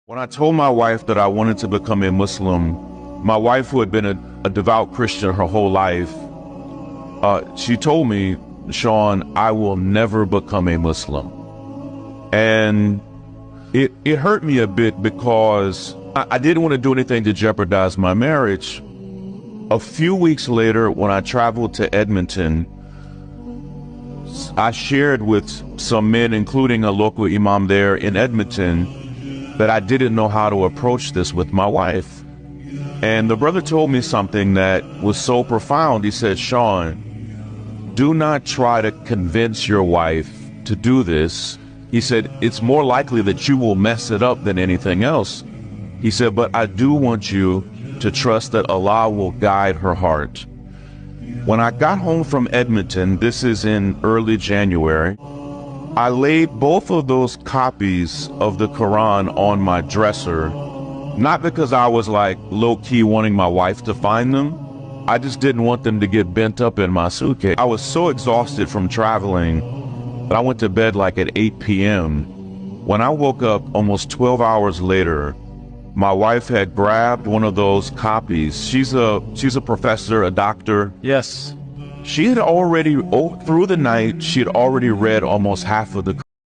When I told my wife that I wanted to become a Muslim, my wife, who had been a devout Christian her whole life, she told me, "Sean, I will never become a Muslim." And it hurt me a bit because I didn't want to do anything to jeopardize my marriage. A few weeks later, when I traveled to Edmonton, I shared with some men, including a local imam there in Edmonton, that I didn't know how to approach this with my wife. And the brother told me something that was so profound. He said, "Sean, do not try to convince your wife to do this." He said, "It's more likely that you will mess it up than anything else." He said, "But I do want you to trust that Allah will guide her heart." When I got home from Edmonton, this is in early January, I laid both of those copies of the Quran on my dresser, not because I was like low-key wanting my wife to find them. I just didn't want them to get bent up in my suitcase. I was so exhausted from traveling that I went to bed like at 8 p.m. When I woke up almost 12 hours later, my wife had grabbed one of those copies. She's a professor, a doctor. Yes. She had already, through the night, she had already read almost half of the